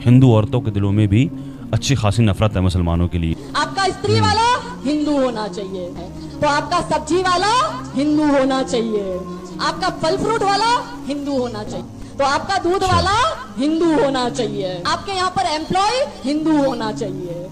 हिंदू औरतों के दिलों में भी अच्छी खासी नफरत है मुसलमानों के लिए। आपका स्त्री वाला हिंदू होना चाहिए, तो आपका सब्जी वाला हिंदू होना चाहिए, आपका फल फ्रूट वाला हिंदू होना चाहिए, तो आपका दूध वाला हिंदू होना चाहिए, आपके यहाँ पर एम्प्लॉय हिंदू होना चाहिए।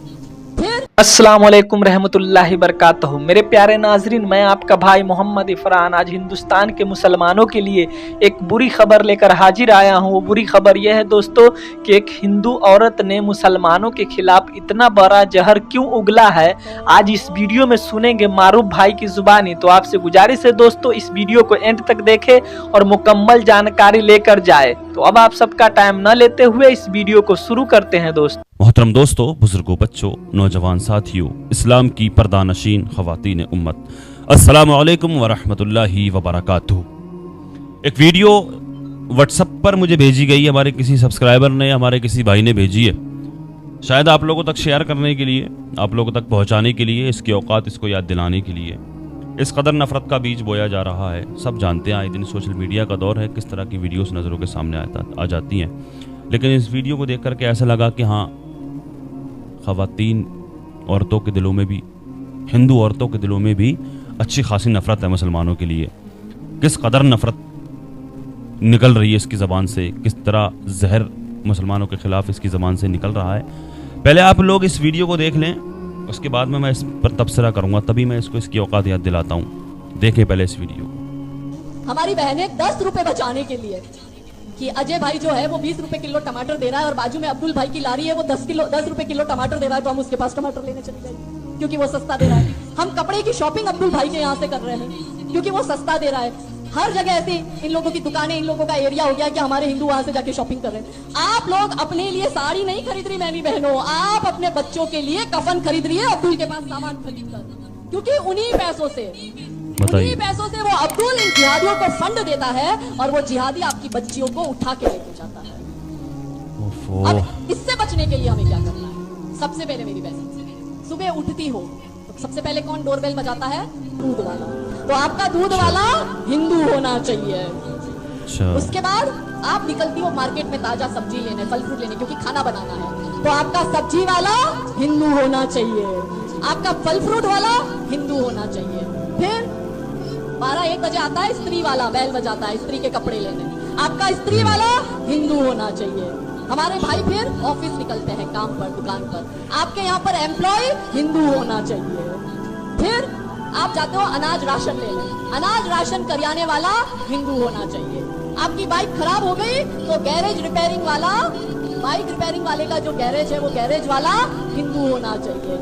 फिर अस्सलामुअलैकुम रहमतुल्लाहि बरकातहू। मेरे प्यारे नाजरीन, मैं आपका भाई मोहम्मद इफरान आज हिंदुस्तान के मुसलमानों के लिए एक बुरी खबर लेकर हाजिर आया हूँ। वो बुरी खबर यह है दोस्तों कि एक हिंदू औरत ने मुसलमानों के खिलाफ इतना बड़ा जहर क्यों उगला है, आज इस वीडियो में सुनेंगे मारूफ भाई की जुबानी। तो आपसे गुजारिश है दोस्तों, इस वीडियो को एंड तक देखें और मुकम्मल जानकारी लेकर जाए। तो अब आप सबका टाइम न लेते हुए इस वीडियो को शुरू करते हैं दोस्तों। मोहतरम दोस्तों, बुजुर्गों, बच्चों, नौजवान साथियों, इस्लाम की पर्दानशीन ख़वातीन उम्मत, अस्सलामु अलैकुम वरहमतुल्लाहि वबरकातुहू। एक वीडियो व्हाट्सएप पर मुझे भेजी गई, हमारे किसी सब्सक्राइबर ने, हमारे किसी भाई ने भेजी है, शायद आप लोगों तक शेयर करने के लिए, आप लोगों तक पहुंचाने के लिए, इसके औकात इसको याद दिलाने के लिए। इस कदर नफरत का बीज बोया जा रहा है। सब जानते हैं आए दिन सोशल मीडिया का दौर है, किस तरह की वीडियोस नज़रों के सामने आ जाती हैं। लेकिन इस वीडियो को देख करके ऐसा लगा कि हाँ, ख़वातीन औरतों के दिलों में भी, हिंदू औरतों के दिलों में भी अच्छी खासी नफरत है मुसलमानों के लिए। किस कदर नफरत निकल रही है इसकी ज़बान से, किस तरह जहर मुसलमानों के ख़िलाफ़ इसकी ज़बान से निकल रहा है। पहले आप लोग इस वीडियो को देख लें, उसके बाद में मैं इस पर तबसरा करूँगा, तभी मैं इसको इसकी औकात याद दिलाता हूँ। देखें पहले इस वीडियो को। हमारी बहनें 10 रुपए बचाने के लिए कि अजय भाई जो है वो 20 रुपए किलो टमाटर दे रहा है और बाजू में अब्दुल भाई की लारी है, वो 10 रुपए किलो टमाटर दे रहा है, तो हम उसके पास टमाटर लेने चले जाएंगे क्योंकि वो सस्ता दे रहा है। हम कपड़े की शॉपिंग अब्दुल भाई के यहाँ से कर रहे हैं क्योंकि वो सस्ता दे रहा है। हर जगह ऐसी इन लोगों की दुकानें, इन लोगों का एरिया हो गया कि हमारे हिंदू वहां से जाके शॉपिंग कर रहे हैं। आप लोग अपने लिए साड़ी नहीं खरीद रही मेरी बहनों, आप अपने बच्चों के लिए कफन खरीद रही है अब्दुल के पास सामान खरीद कर, क्योंकि उन्हीं पैसों से वो अब्दुल इन जिहादियों को फंड देता है और वो जिहादी आपकी बच्चियों को उठा के लेके जाता है। अब इससे बचने के लिए हमें क्या करना है? सबसे पहले मेरी बहन, सुबह उठती हो तो सबसे पहले कौन डोरबेल बजाता है? दूध वाला। तो आपका दूध वाला हिंदू होना चाहिए। उसके बाद आप निकलती हो मार्केट में ताजा सब्जी लेने, फल फ्रूट लेने, क्योंकि खाना बनाना है, तो आपका सब्जी वाला हिंदू होना चाहिए, आपका फल फ्रूट वाला हिंदू होना चाहिए। फिर 12-1 बजे आता है स्त्री वाला, बैल बजाता है स्त्री के कपड़े लेने, आपका स्त्री वाला हिंदू होना चाहिए। हमारे भाई फिर ऑफिस निकलते हैं काम पर, दुकान पर, आपके यहाँ पर एम्प्लॉय हिंदू होना चाहिए। फिर आप जाते हो अनाज राशन लेने, अनाज राशन करियाने वाला हिंदू होना चाहिए। आपकी बाइक खराब हो गई तो गैरेज रिपेयरिंग वाला, बाइक रिपेयरिंग वाले का जो गैरेज है वो गैरेज वाला हिंदू होना चाहिए।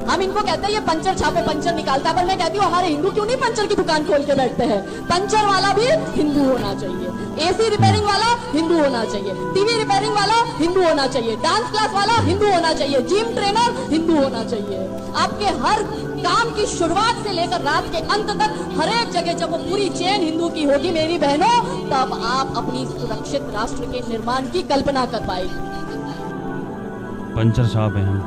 हम इनको कहते हैं ये पंचर छापे पंचर निकालता है, पर मैं कहती हूँ हमारे हिंदू क्यों नहीं पंचर की दुकान खोल के बैठते हैं? पंचर वाला भी हिंदू होना चाहिए, एसी रिपेयरिंग वाला हिंदू होना चाहिए, टीवी रिपेयरिंग वाला हिंदू होना चाहिए, डांस क्लास वाला हिंदू होना चाहिए, जिम ट्रेनर हिंदू होना चाहिए। आपके हर काम की शुरुआत से लेकर रात के अंत तक हर एक जगह जब वो पूरी चेन हिंदू की होगी मेरी बहनों, तब आप अपनी सुरक्षित राष्ट्र के निर्माण की कल्पना कर पाएगी। पंचर छाप है हम,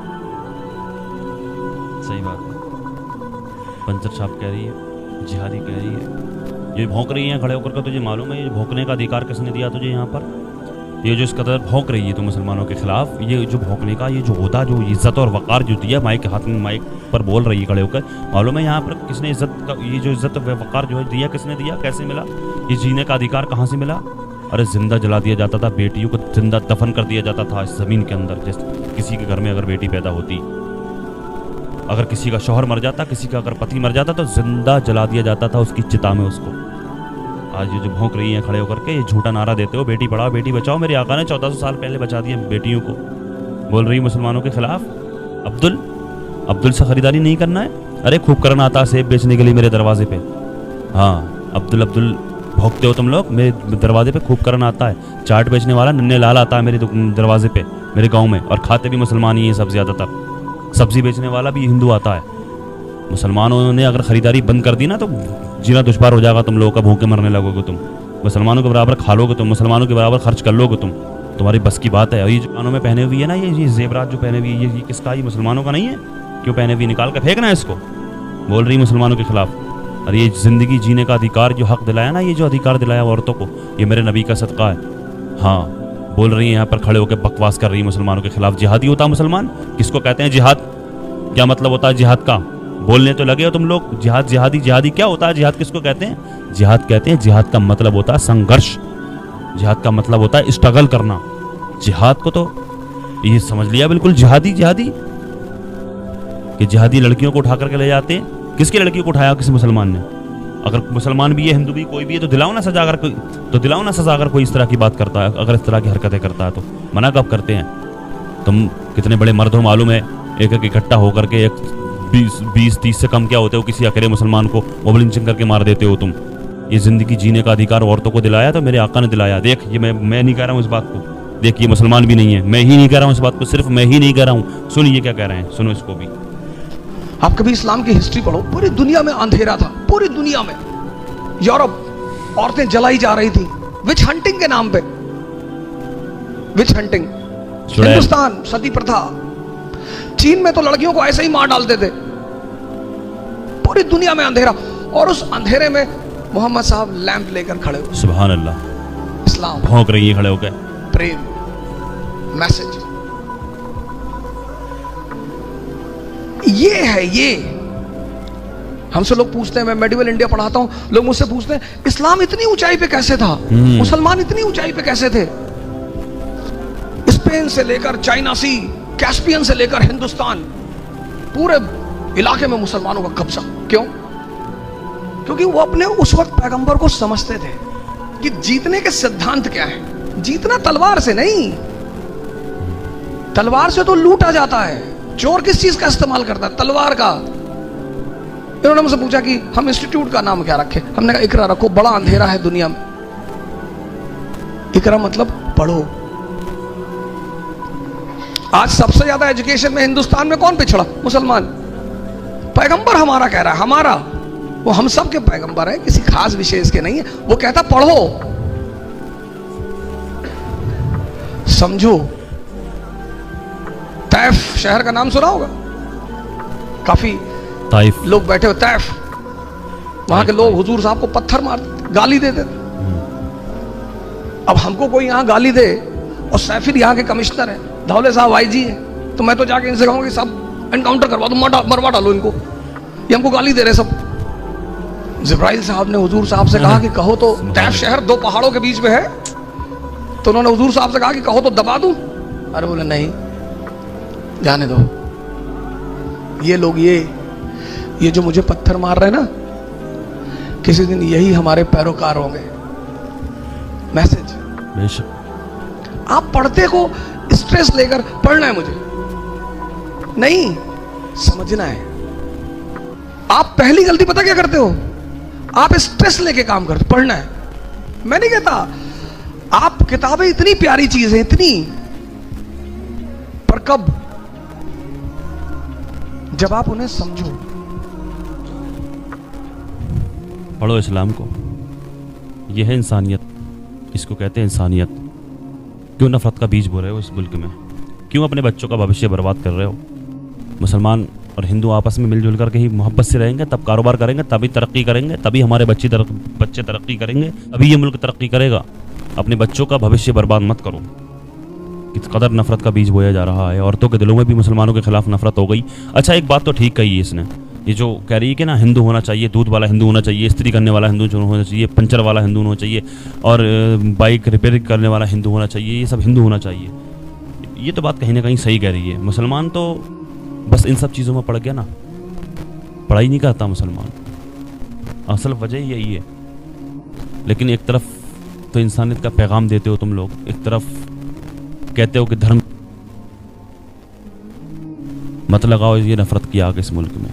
सही बात है। पंचर छाप कह रही है, जिहादी कह रही है, ये भौंक रही है खड़े होकर के। तुझे मालूम है ये भौंकने का अधिकार किसने दिया तुझे यहाँ पर? ये जो इस कदर भौंक रही है तो मुसलमानों के खिलाफ, ये जो भौंकने का ये जो होता, जो इज्जत और वक़ार जो दिया, माइक हाथ में माइक पर बोल रही है खड़े होकर, मालूम है यहाँ पर किसने इज्जत का, ये जो इज्जत वक़ार जो है दिया किसने दिया, कैसे मिला? ये जीने का अधिकार कहाँ से मिला? अरे जिंदा जला दिया जाता था, बेटियों को जिंदा दफन कर दिया जाता था इस ज़मीन के अंदर। जैसे किसी के घर में अगर बेटी पैदा होती, अगर किसी का शौहर मर जाता, किसी का अगर पति मर जाता, तो जिंदा जला दिया जाता था उसकी चिता में उसको। आज ये जो भौंक रही हैं खड़े होकर के, ये झूठा नारा देते हो बेटी पढ़ाओ बेटी बचाओ, मेरे आका ने 1400 साल पहले बचा दिए बेटियों को, बोल रही मुसलमानों के खिलाफ। अब्दुल से खरीदारी नहीं करना है? अरे खूब करना आता है सेब बेचने के लिए मेरे दरवाजे पे। हाँ, अब्दुल भौंकते हो तुम लोग मेरे दरवाजे पे, खूब करना आता है। चाट बेचने वाला नन्हे लाल आता है मेरे दरवाजे पे मेरे गाँव में, और खाते भी मुसलमान ही हैं सब ज़्यादातर। सब्जी बेचने वाला भी हिंदू आता है। मुसलमानों ने अगर खरीदारी बंद कर दी ना तो जीना दुश्वार हो जाएगा तुम लोगों का, भूखे मरने लगोगे तुम। मुसलमानों के बराबर खा लोगे तुम, मुसलमानों के बराबर खर्च कर लोगे तुम, तुम्हारी बस की बात है। और ये जो कानों में पहने हुई है ना, ये जेवरात जो पहने हुई है, ये किसका? ये मुसलमानों का नहीं है? क्यों पहने हुई? निकाल कर फेंकना है इसको, बोल रही मुसलमानों के खिलाफ। और ये ज़िंदगी जीने का अधिकार जो हक दिलाया ना, ये जो अधिकार दिलाया औरतों को, ये मेरे नबी का सदका है। हाँ, बोल रही हैं यहाँ पर खड़े होकर बकवास कर रही है मुसलमानों के खिलाफ। जिहादी होता है मुसलमान? किसको कहते हैं जिहाद? क्या मतलब होता है जिहाद का? बोलने तो लगे हो तुम लोग। जिहाद, जिहादी, जिहादी क्या होता है? जिहाद किसको कहते हैं? जिहाद कहते हैं, जिहाद का मतलब होता है संघर्ष, जिहाद का मतलब होता है स्ट्रगल करना। जिहाद को तो ये समझ लिया बिल्कुल जिहादी, जिहादी कि जिहादी लड़कियों को उठा करके ले जाते हैं। किसकी लड़की को उठाया? किसी मुसलमान ने? अगर मुसलमान भी है, हिंदू भी, कोई भी है, तो दिलाओ ना सजा। अगर कोई तो दिलाओ ना सजा अगर कोई इस तरह की बात करता है, अगर इस तरह की हरकतें करता है तो। मना कब करते हैं? तुम कितने बड़े मर्द हो मालूम है? एक एक इकट्ठा होकर के एक 20-30 से कम क्या होते हो, किसी अकेले मुसलमान को मोबाइल लिंचिंग करके मार देते हो तुम। ये जिंदगी जीने का अधिकार औरतों को दिलाया तो मेरे आका ने दिलाया। देख, ये मैं नहीं कह रहा हूँ इस बात को। देख, ये मुसलमान भी नहीं है, मैं ही नहीं कह रहा हूँ इस बात को, सिर्फ मैं ही नहीं कह रहा हूँ। सुन ये क्या कह रहे हैं, सुनो इसको भी। आप कभी इस्लाम की हिस्ट्री पढ़ो, पूरी दुनिया में अंधेरा था, पूरी दुनिया में। यूरोप औरतें जलाई जा रही थी विच हंटिंग के नाम पे, विच हंटिंग। हिंदुस्तान सती प्रथा। चीन में तो लड़कियों को ऐसे ही मार डालते थे। पूरी दुनिया में अंधेरा, और उस अंधेरे में मोहम्मद साहब लैंप लेकर खड़े हुए। सुभान अल्लाह। इस्लाम भौंक रही है खड़े होकर, प्रेम, मैसेज। ये है, ये हमसे लोग पूछते हैं, मैं मेडिवल इंडिया पढ़ाता हूं, लोग मुझसे पूछते हैं इस्लाम इतनी ऊंचाई पे कैसे था, मुसलमान इतनी ऊंचाई पे कैसे थे? स्पेन से लेकर चाइना सी, कैस्पियन से लेकर हिंदुस्तान, पूरे इलाके में मुसलमानों का कब्जा। क्यों? क्योंकि वो अपने उस वक्त पैगंबर को समझते थे कि जीतने के सिद्धांत क्या है। जीतना तलवार से नहीं, तलवार से तो लूटा जाता है। चोर किस चीज का इस्तेमाल करता है? तलवार का। इन्होंने मुझसे पूछा कि हम इंस्टीट्यूट का नाम क्या रखें? हमने कहा इकरा रखो, बड़ा अंधेरा है दुनिया में। इकरा मतलब पढ़ो। आज सबसे ज्यादा एजुकेशन में हिंदुस्तान में कौन पिछड़ा? मुसलमान। पैगंबर हमारा कह रहा है, हमारा, वो हम सब के पैगंबर है, किसी खास विशेष के नहीं है। वो कहता पढ़ो, समझो। तैफ शहर का नाम सुना होगा, काफी ताइफ लोग बैठे हो। तैफ, वहां के लोग हुजूर साहब को पत्थर मार, गाली देते थे। अब हमको कोई यहां गाली दे, और सैफिर यहाँ के कमिश्नर है, धौले साहब आईजी है, तो मैं तो जाके इनसे कहूंगा कि सब एनकाउंटर करवा दो, मरवा डालो इनको, ये हमको गाली दे रहे सब। जिब्राइल साहब ने हुजूर साहब से कहा कि कहो तो, तैफ शहर 2 पहाड़ों के बीच में है, तो उन्होंने हुजूर साहब से कहा कि कहो तो दबा दूं। अरे बोले नहीं, जाने दो। ये लोग ये जो मुझे पत्थर मार रहे हैं ना, किसी दिन यही हमारे पैरोकार होंगे। मैसेज। बेशक। आप पढ़ते को स्ट्रेस लेकर पढ़ना है मुझे नहीं, समझना है। आप पहली गलती पता क्या करते हो? आप स्ट्रेस लेके काम करते। पढ़ना है, मैं नहीं कहता। आप किताबें इतनी प्यारी चीज है, इतनी, पर कब? जब आप उन्हें समझो। पढ़ो इस्लाम को, यह है इंसानियत, इसको कहते हैं इंसानियत। क्यों नफरत का बीज बो रहे हो इस मुल्क में? क्यों अपने बच्चों का भविष्य बर्बाद कर रहे हो? मुसलमान और हिंदू आपस में मिलजुल करके ही मोहब्बत से रहेंगे, तब कारोबार करेंगे, तभी तरक्की करेंगे, तभी हमारे बच्चे तरक्की करेंगे, तभी ये मुल्क तरक्की करेगा। अपने बच्चों का भविष्य बर्बाद मत करो। किस कदर नफरत का बीज बोया जा रहा है। औरतों के दिलों में भी मुसलमानों के खिलाफ नफरत हो गई। अच्छा, एक बात तो ठीक कही है इसने, ये जो कह रही है कि ना हिंदू होना चाहिए, दूध वाला हिंदू होना चाहिए, इस्त्री करने वाला हिंदू होना चाहिए, पंचर वाला हिंदू होना चाहिए, और बाइक रिपेयर करने वाला हिंदू होना चाहिए, ये सब हिंदू होना चाहिए। ये तो बात कहीं ना कहीं सही कह रही है। मुसलमान तो बस इन सब चीज़ों में पड़ गया ना, पढ़ाई नहीं करता मुसलमान, असल वजह यही है। लेकिन एक तरफ तो इंसानियत का पैगाम देते हो तुम लोग, एक तरफ कहते हो कि धर्म मत लगाओ ये नफरत की आग इस मुल्क में,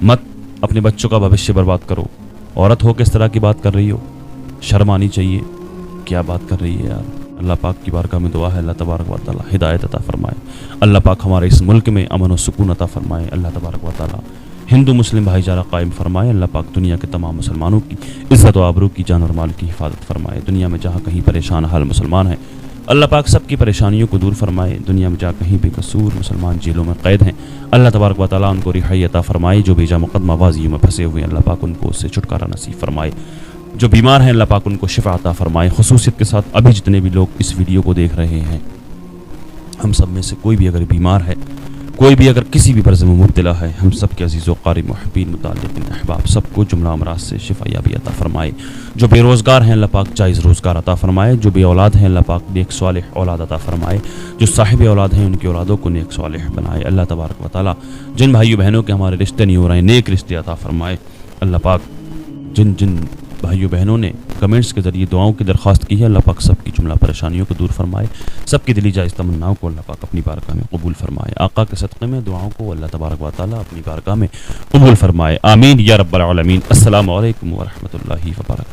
मत अपने बच्चों का भविष्य बर्बाद करो। औरत हो किस तरह की बात कर रही हो, शर्म आनी चाहिए। क्या बात कर रही है यार। अल्लाह पाक की बारगाह में दुआ है, अल्लाह तबारक व तआला हिदायत अता फरमाए। अल्लाह पाक हमारे इस मुल्क में अमन और सुकून अता फरमाए। अल्लाह तबारक व तआला हिंदू मुस्लिम भाईचारा कायम फरमाए। अल्लाह पाक दुनिया के तमाम मुसलमानों की इज़्ज़त व आबरू की, जान और माल की हिफाजत फरमाए। दुनिया में जहाँ कहीं परेशान हाल मुसलमान है, अल्लाह पाक सबकी परेशानियों को दूर फरमाए। दुनिया में जहाँ कहीं बेकसूर मुसलमान जेलों में कैद हैं, अल्लाह तबारक व तआला उनको रिहाई अता फरमाए। जो बेजा मुकदमा बाजियों में फंसे हुए हैं, अल्लाह पाक उनको उससे छुटकारा नसीब फरमाए। जो बीमार हैं अल्लाह पाक उनको शिफा अता फरमाए। खुसूसियत के साथ अभी जितने भी लोग इस वीडियो को देख रहे हैं, हम सब में से कोई भी अगर बीमार है, कोई भी अगर किसी भी मर्ज़ में मुब्तला है, हम सब के अज़ीज़ व क़ारी मुहिब्बीन मुताल्लिक़ीन अहबाब सबको जुमला अमराज से शिफा याबी अता फरमाए। जो बेरोज़गार हैं अल्लाह पाक जायज़ रोज़गार अता फरमाए। जो बे औलाद हैं अल्लाह पाक नेक सालिह औलाद अता फरमाए। जो साहिब औलाद हैं उनकी औलादों को नेक सालिह बनाए। अल्लाह तबारक व तआला जिन भाइयों बहनों के हमारे रिश्ते नहीं हो रहे हैं, नेक रिश्ते अता फरमाए। अल्लाह पाक जिन जिन भाइयों बहनों ने कमेंट्स के ज़रिए दुआओं की दरख्वास्त की है, अल्लाह पाक सबकी जुमला परेशानियों को दूर फरमाए। सबकी दिली जायज़ तमन्नाओं को अल्लाह पाक अपनी बारगाह में कबूल फरमाए। आका के सदक़े में दुआओं को अल्लाह तबारक व तआला अपनी बारगाह में कबूल फरमाए। आमीन या रब्बल आलमीन। अस्सलामु अलैकुम व रहमतुल्लाहि व बरकातहू।